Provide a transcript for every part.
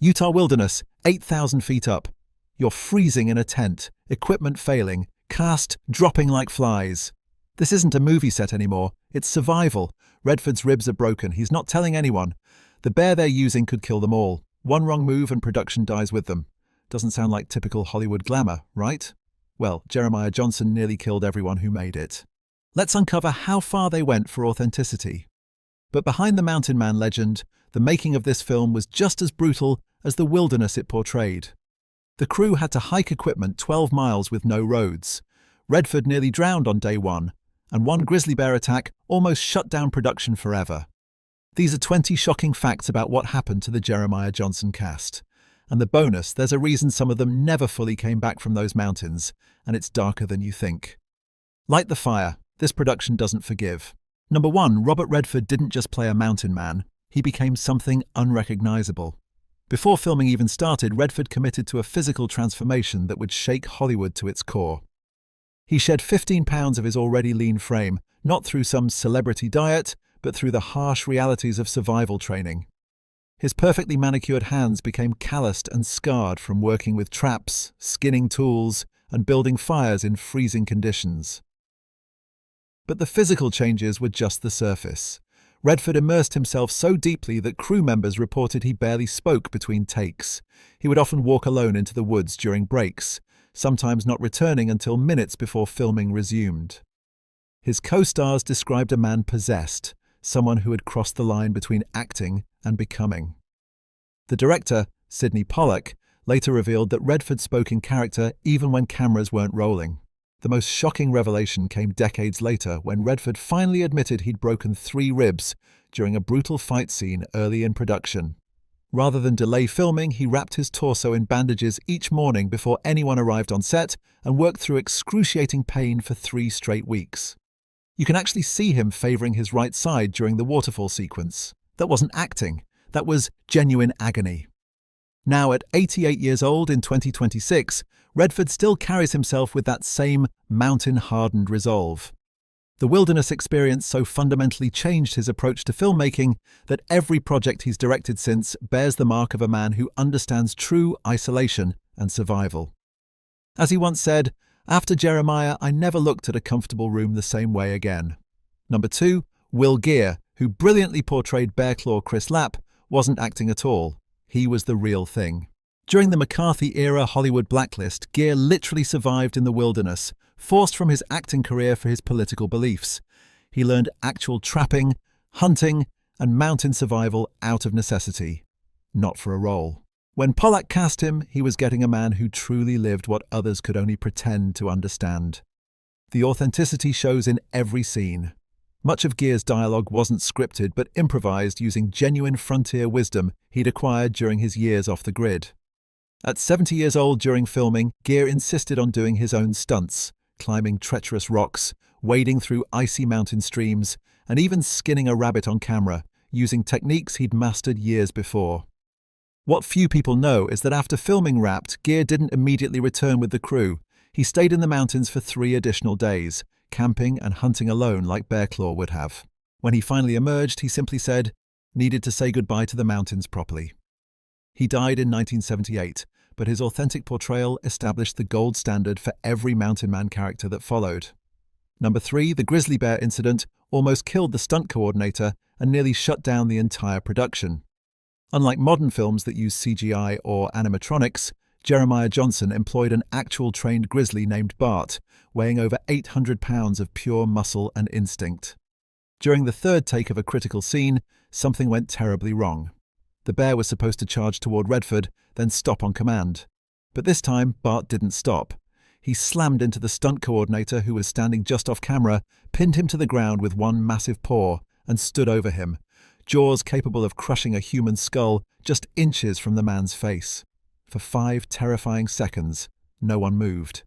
Utah wilderness, 8,000 feet up. You're freezing in a tent, equipment failing, cast dropping like flies. This isn't a movie set anymore, it's survival. Redford's ribs are broken, he's not telling anyone. The bear they're using could kill them all. One wrong move and production dies with them. Doesn't sound like typical Hollywood glamour, right? Well, Jeremiah Johnson nearly killed everyone who made it. Let's uncover how far they went for authenticity. But behind the Mountain Man legend, the making of this film was just as brutal as the wilderness it portrayed. The crew had to hike equipment 12 miles with no roads. Redford nearly drowned on day one, and one grizzly bear attack almost shut down production forever. These are 20 shocking facts about what happened to the Jeremiah Johnson cast. And the bonus, there's a reason some of them never fully came back from those mountains, and it's darker than you think. Light the fire. This production doesn't forgive. Number 1, Robert Redford didn't just play a mountain man, he became something unrecognizable. Before filming even started, Redford committed to a physical transformation that would shake Hollywood to its core. He shed 15 pounds of his already lean frame, not through some celebrity diet, but through the harsh realities of survival training. His perfectly manicured hands became calloused and scarred from working with traps, skinning tools, and building fires in freezing conditions. But the physical changes were just the surface. Redford immersed himself so deeply that crew members reported he barely spoke between takes. He would often walk alone into the woods during breaks, sometimes not returning until minutes before filming resumed. His co-stars described a man possessed, someone who had crossed the line between acting and becoming. The director, Sydney Pollack, later revealed that Redford spoke in character even when cameras weren't rolling. The most shocking revelation came decades later when Redford finally admitted he'd broken 3 ribs during a brutal fight scene early in production. Rather than delay filming, he wrapped his torso in bandages each morning before anyone arrived on set and worked through excruciating pain for 3 straight weeks. You can actually see him favoring his right side during the waterfall sequence. That wasn't acting, that was genuine agony. Now, at 88 years old in 2026, Redford still carries himself with that same mountain-hardened resolve. The wilderness experience so fundamentally changed his approach to filmmaking that every project he's directed since bears the mark of a man who understands true isolation and survival. As he once said, "After Jeremiah, I never looked at a comfortable room the same way again." Number 2, Geer, who brilliantly portrayed Bear Claw Chris Lapp, wasn't acting at all. He was the real thing. During the McCarthy-era Hollywood blacklist, Geer literally survived in the wilderness, forced from his acting career for his political beliefs. He learned actual trapping, hunting, and mountain survival out of necessity, not for a role. When Pollack cast him, he was getting a man who truly lived what others could only pretend to understand. The authenticity shows in every scene. Much of Geer's dialogue wasn't scripted but improvised using genuine frontier wisdom he'd acquired during his years off the grid. At 70 years old during filming, Geer insisted on doing his own stunts, climbing treacherous rocks, wading through icy mountain streams, and even skinning a rabbit on camera, using techniques he'd mastered years before. What few people know is that after filming wrapped, Geer didn't immediately return with the crew. He stayed in the mountains for 3 additional days, camping and hunting alone like Bear Claw would have. When he finally emerged, he simply said, "Needed to say goodbye to the mountains properly." He died in 1978, but his authentic portrayal established the gold standard for every mountain man character that followed. Number 3, the grizzly bear incident almost killed the stunt coordinator and nearly shut down the entire production. Unlike modern films that use CGI or animatronics, Jeremiah Johnson employed an actual trained grizzly named Bart, weighing over 800 pounds of pure muscle and instinct. During the 3rd take of a critical scene, something went terribly wrong. The bear was supposed to charge toward Redford, then stop on command. But this time, Bart didn't stop. He slammed into the stunt coordinator who was standing just off camera, pinned him to the ground with one massive paw, and stood over him, jaws capable of crushing a human skull just inches from the man's face. For 5 terrifying seconds, no one moved.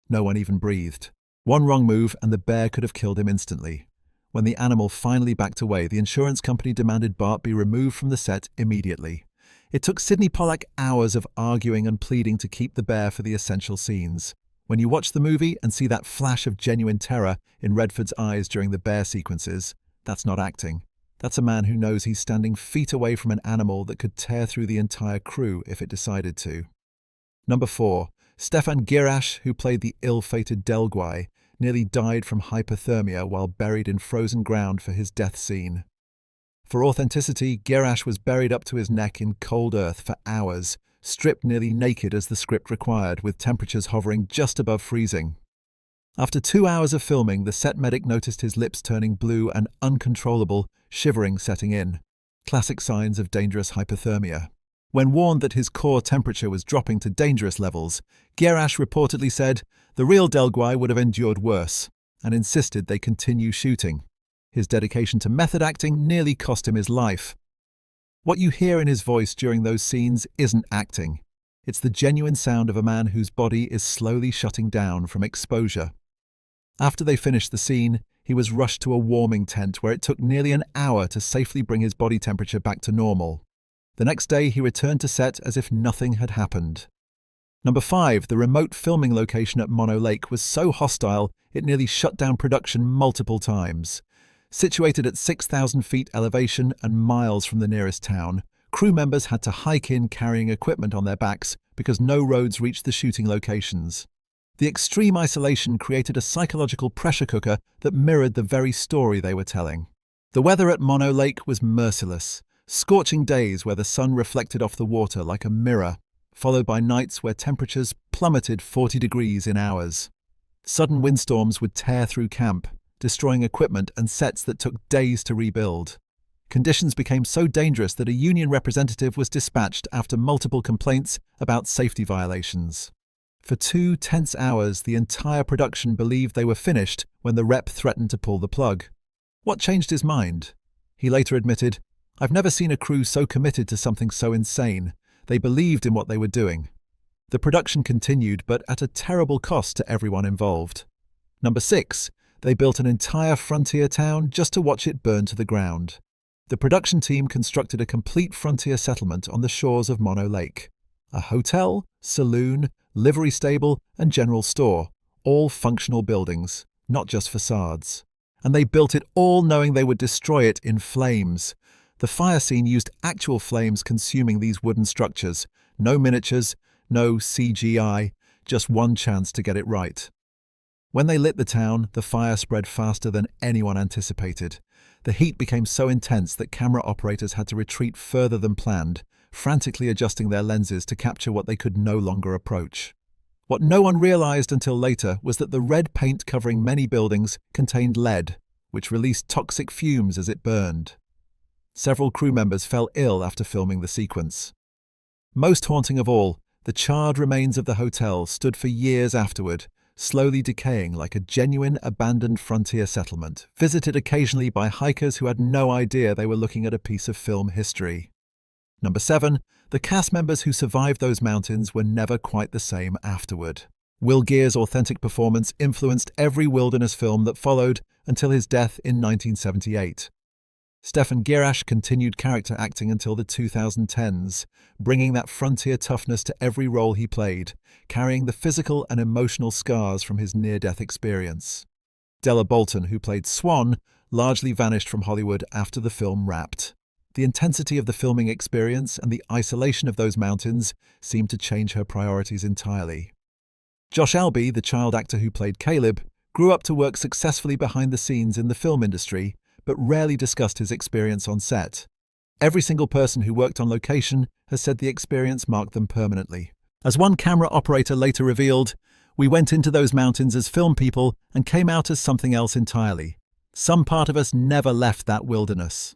No one even breathed. One wrong move and the bear could have killed him instantly. When the animal finally backed away, the insurance company demanded Bart be removed from the set immediately. It took Sydney Pollack hours of arguing and pleading to keep the bear for the essential scenes. When you watch the movie and see that flash of genuine terror in Redford's eyes during the bear sequences, that's not acting. That's a man who knows he's standing feet away from an animal that could tear through the entire crew if it decided to. Number 4. Stefan Girash, who played the ill-fated Delle, nearly died from hypothermia while buried in frozen ground for his death scene. For authenticity, Girash was buried up to his neck in cold earth for hours, stripped nearly naked as the script required, with temperatures hovering just above freezing. After 2 hours of filming, the set medic noticed his lips turning blue and uncontrollable shivering setting in, classic signs of dangerous hypothermia. When warned that his core temperature was dropping to dangerous levels, Girash reportedly said the real Delle would have endured worse, and insisted they continue shooting. His dedication to method acting nearly cost him his life. What you hear in his voice during those scenes isn't acting. It's the genuine sound of a man whose body is slowly shutting down from exposure. After they finished the scene, he was rushed to a warming tent where it took nearly an hour to safely bring his body temperature back to normal. The next day, he returned to set as if nothing had happened. Number 5. The remote filming location at Mono Lake was so hostile it nearly shut down production multiple times. Situated at 6,000 feet elevation and miles from the nearest town, crew members had to hike in carrying equipment on their backs because no roads reached the shooting locations. The extreme isolation created a psychological pressure cooker that mirrored the very story they were telling. The weather at Mono Lake was merciless. Scorching days where the sun reflected off the water like a mirror, followed by nights where temperatures plummeted 40 degrees in hours. Sudden windstorms would tear through camp, destroying equipment and sets that took days to rebuild. Conditions became so dangerous that a union representative was dispatched after multiple complaints about safety violations. For 2 tense hours, the entire production believed they were finished when the rep threatened to pull the plug. What changed his mind? He later admitted, "I've never seen a crew so committed to something so insane. They believed in what they were doing." The production continued, but at a terrible cost to everyone involved. Number 6. They built an entire frontier town just to watch it burn to the ground. The production team constructed a complete frontier settlement on the shores of Mono Lake. A hotel, saloon, livery stable, and general store, all functional buildings, not just facades. And they built it all knowing they would destroy it in flames. The fire scene used actual flames consuming these wooden structures. No miniatures, no CGI, just one chance to get it right. When they lit the town, the fire spread faster than anyone anticipated. The heat became so intense that camera operators had to retreat further than planned, frantically adjusting their lenses to capture what they could no longer approach. What no one realized until later was that the red paint covering many buildings contained lead, which released toxic fumes as it burned. Several crew members fell ill after filming the sequence. Most haunting of all, the charred remains of the hotel stood for years afterward, slowly decaying like a genuine abandoned frontier settlement, visited occasionally by hikers who had no idea they were looking at a piece of film history. Number 7. The cast members who survived those mountains were never quite the same afterward. Will Geer's authentic performance influenced every wilderness film that followed until his death in 1978. Stefan Girash continued character acting until the 2010s, bringing that frontier toughness to every role he played, carrying the physical and emotional scars from his near-death experience. Delle Bolton, who played Swan, largely vanished from Hollywood after the film wrapped. The intensity of the filming experience and the isolation of those mountains seemed to change her priorities entirely. Josh Albee, the child actor who played Caleb, grew up to work successfully behind the scenes in the film industry, but rarely discussed his experience on set. Every single person who worked on location has said the experience marked them permanently. As one camera operator later revealed, "We went into those mountains as film people and came out as something else entirely. Some part of us never left that wilderness."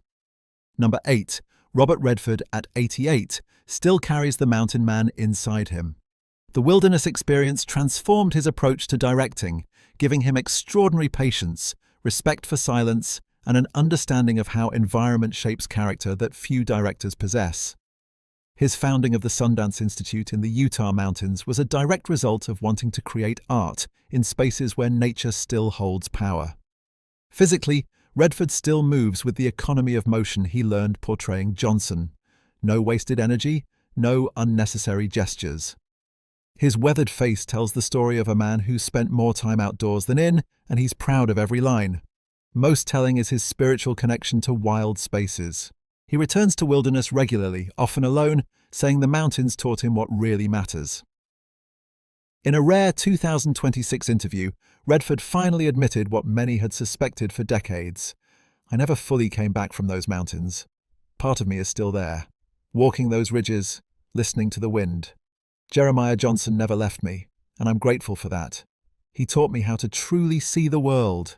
Number 8. Robert Redford, at 88, still carries the mountain man inside him. The wilderness experience transformed his approach to directing, giving him extraordinary patience, respect for silence, and an understanding of how environment shapes character that few directors possess. His founding of the Sundance Institute in the Utah mountains was a direct result of wanting to create art in spaces where nature still holds power. Physically, Redford still moves with the economy of motion he learned portraying Johnson. No wasted energy, no unnecessary gestures. His weathered face tells the story of a man who's spent more time outdoors than in, and he's proud of every line. Most telling is his spiritual connection to wild spaces. He returns to wilderness regularly, often alone, saying the mountains taught him what really matters. In a rare 2026 interview, Redford finally admitted what many had suspected for decades. I never fully came back from those mountains. Part of me is still there, walking those ridges, listening to the wind. Jeremiah Johnson never left me, and I'm grateful for that. He taught me how to truly see the world.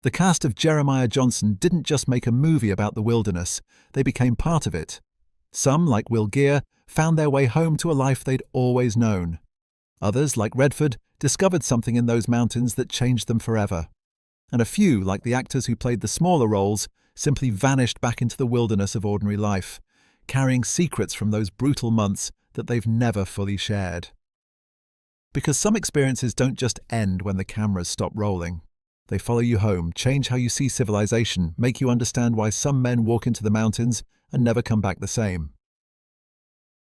The cast of Jeremiah Johnson didn't just make a movie about the wilderness, they became part of it. Some, like Geer, found their way home to a life they'd always known. Others, like Redford, discovered something in those mountains that changed them forever. And a few, like the actors who played the smaller roles, simply vanished back into the wilderness of ordinary life, carrying secrets from those brutal months that they've never fully shared. Because some experiences don't just end when the cameras stop rolling. They follow you home, change how you see civilization, make you understand why some men walk into the mountains and never come back the same.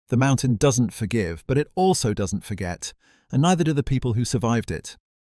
The mountain doesn't forgive, but it also doesn't forget, and neither do the people who survived it.